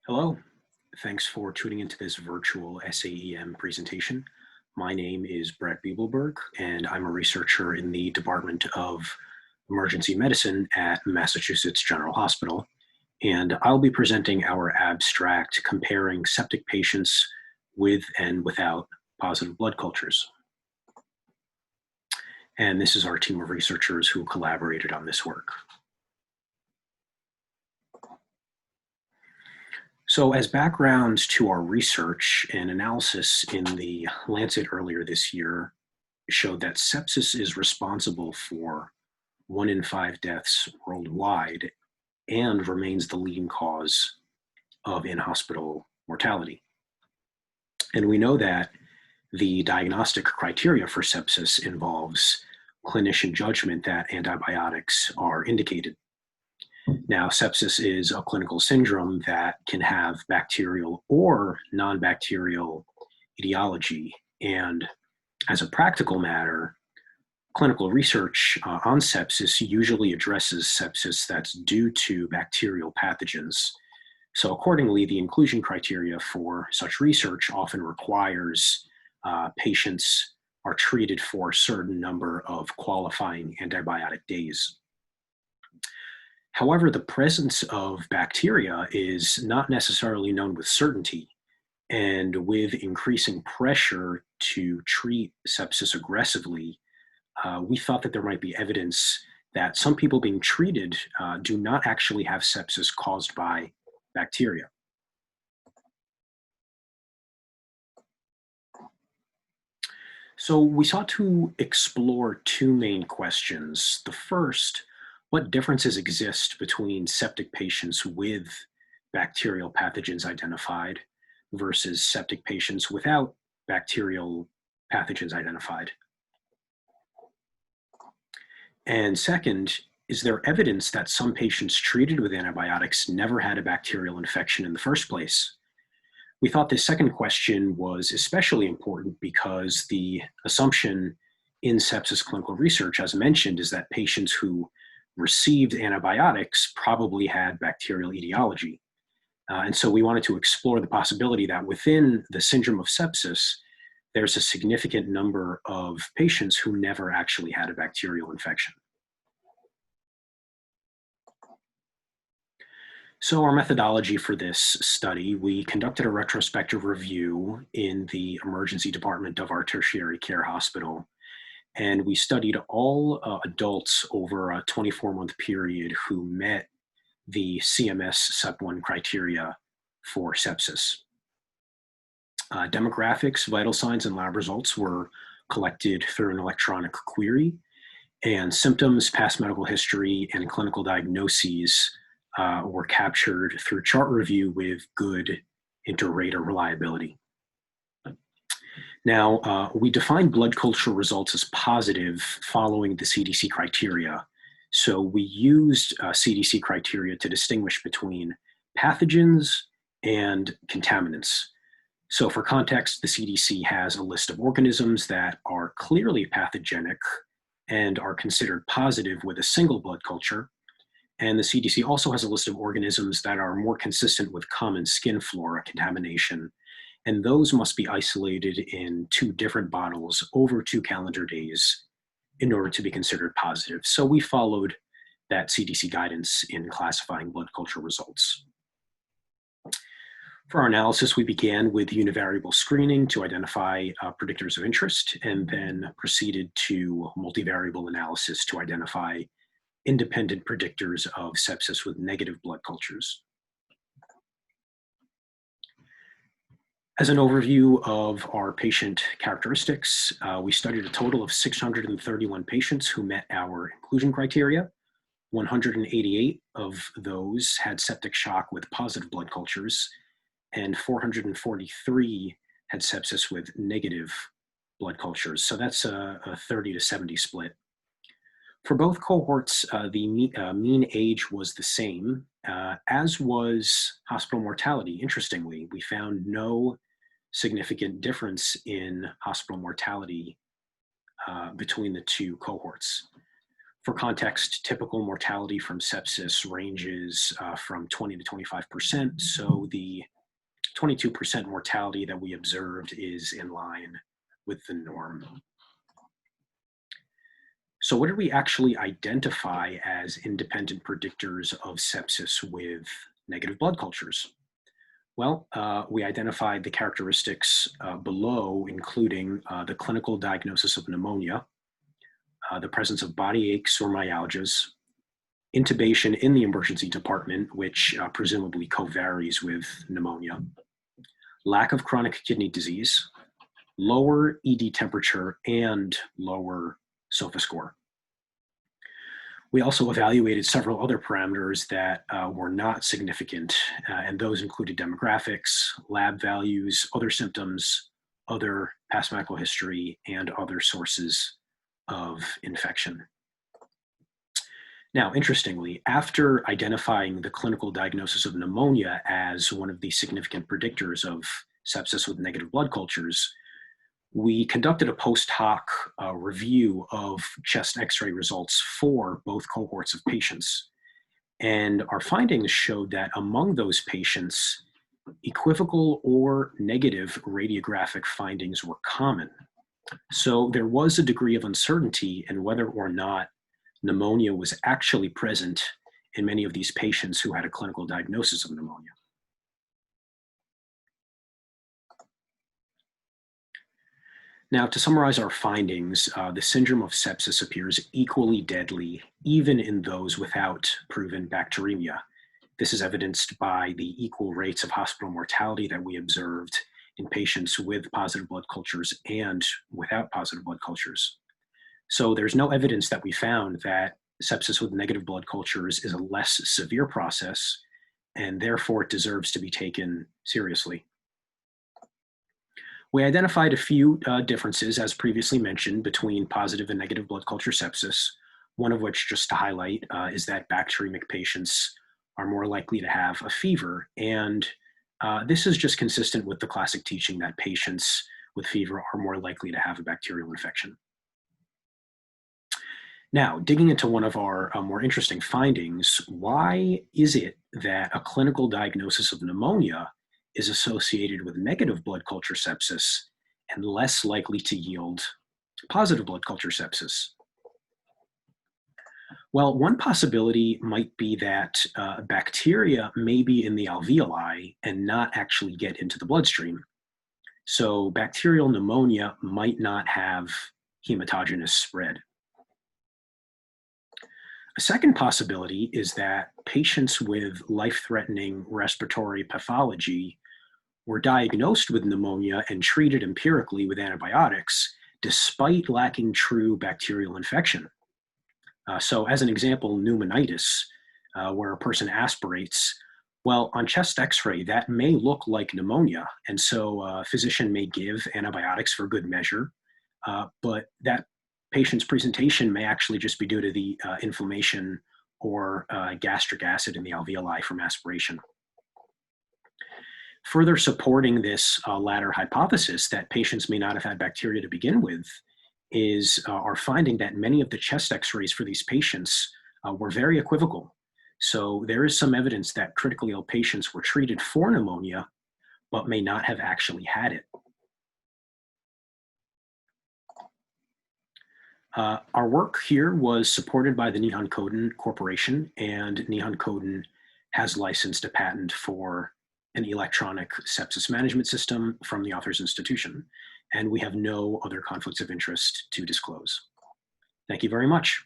Hello, thanks for tuning into this virtual SAEM presentation. My name is Brett Biebelberg, and I'm a researcher in the Department of Emergency Medicine at Massachusetts General Hospital. And I'll be presenting our abstract comparing septic patients with and without positive blood cultures. And this is our team of researchers who collaborated on this work. So as background to our research, an analysis in the Lancet earlier this year showed that sepsis is responsible for 1 in 5 deaths worldwide and remains the leading cause of in-hospital mortality. And we know that the diagnostic criteria for sepsis involves clinician judgment that antibiotics are indicated. Now, sepsis is a clinical syndrome that can have bacterial or non-bacterial etiology. And as a practical matter, clinical research on sepsis usually addresses sepsis that's due to bacterial pathogens. So accordingly, the inclusion criteria for such research often requires patients are treated for a certain number of qualifying antibiotic days. However, the presence of bacteria is not necessarily known with certainty, and with increasing pressure to treat sepsis aggressively, we thought that there might be evidence that some people being treated do not actually have sepsis caused by bacteria. So we sought to explore two main questions. The first, what differences exist between septic patients with bacterial pathogens identified versus septic patients without bacterial pathogens identified? And second, is there evidence that some patients treated with antibiotics never had a bacterial infection in the first place? We thought this second question was especially important because the assumption in sepsis clinical research, as mentioned, is that patients who received antibiotics probably had bacterial etiology. And so we wanted to explore the possibility that within the syndrome of sepsis, there's a significant number of patients who never actually had a bacterial infection. So our methodology for this study, we conducted a retrospective review in the emergency department of our tertiary care hospital. And we studied all adults over a 24-month period who met the CMS SEP-1 criteria for sepsis. Demographics, vital signs, and lab results were collected through an electronic query, and symptoms, past medical history, and clinical diagnoses were captured through chart review with good inter-rater reliability. Now, we defined blood culture results as positive following the CDC criteria. So we used CDC criteria to distinguish between pathogens and contaminants. So for context, the CDC has a list of organisms that are clearly pathogenic and are considered positive with a single blood culture. And the CDC also has a list of organisms that are more consistent with common skin flora contamination. And those must be isolated in 2 different bottles over 2 calendar days in order to be considered positive. So we followed that CDC guidance in classifying blood culture results. For our analysis, we began with univariable screening to identify predictors of interest, and then proceeded to multivariable analysis to identify independent predictors of sepsis with negative blood cultures. As an overview of our patient characteristics, we studied a total of 631 patients who met our inclusion criteria. 188 of those had septic shock with positive blood cultures, and 443 had sepsis with negative blood cultures. So that's a 30 to 70 split. For both cohorts, the mean age was the same, as was hospital mortality. Interestingly, we found no significant difference in hospital mortality between the 2 cohorts. For context, typical mortality from sepsis ranges from 20 to 25%. So the 22% mortality that we observed is in line with the norm. So what did we actually identify as independent predictors of sepsis with negative blood cultures? Well, we identified the characteristics below, including the clinical diagnosis of pneumonia, the presence of body aches or myalgias, intubation in the emergency department, which presumably co-varies with pneumonia, lack of chronic kidney disease, lower ED temperature, and lower SOFA score. We also evaluated several other parameters that were not significant, and those included demographics, lab values, other symptoms, other past medical history, and other sources of infection. Now, interestingly, after identifying the clinical diagnosis of pneumonia as one of the significant predictors of sepsis with negative blood cultures, we conducted a post hoc review of chest x-ray results for both cohorts of patients. And our findings showed that among those patients, equivocal or negative radiographic findings were common. So there was a degree of uncertainty in whether or not pneumonia was actually present in many of these patients who had a clinical diagnosis of pneumonia. Now, to summarize our findings, the syndrome of sepsis appears equally deadly even in those without proven bacteremia. This is evidenced by the equal rates of hospital mortality that we observed in patients with positive blood cultures and without positive blood cultures. So there's no evidence that we found that sepsis with negative blood cultures is a less severe process, and therefore it deserves to be taken seriously. We identified a few differences, as previously mentioned, between positive and negative blood culture sepsis, one of which, just to highlight, is that bacteremic patients are more likely to have a fever. And this is just consistent with the classic teaching that patients with fever are more likely to have a bacterial infection. Now, digging into one of our more interesting findings, why is it that a clinical diagnosis of pneumonia is associated with negative blood culture sepsis and less likely to yield positive blood culture sepsis? Well, one possibility might be that bacteria may be in the alveoli and not actually get into the bloodstream. So bacterial pneumonia might not have hematogenous spread. A second possibility is that patients with life-threatening respiratory pathology were diagnosed with pneumonia and treated empirically with antibiotics despite lacking true bacterial infection. So as an example, pneumonitis, where a person aspirates, well, on chest x-ray, that may look like pneumonia. And so a physician may give antibiotics for good measure, but that patient's presentation may actually just be due to the inflammation or gastric acid in the alveoli from aspiration. Further supporting this latter hypothesis that patients may not have had bacteria to begin with is our finding that many of the chest x-rays for these patients were very equivocal. So there is some evidence that critically ill patients were treated for pneumonia, but may not have actually had it. Our work here was supported by the Nihon Kohden Corporation, and Nihon Kohden has licensed a patent for an electronic sepsis management system from the author's institution, and we have no other conflicts of interest to disclose. Thank you very much.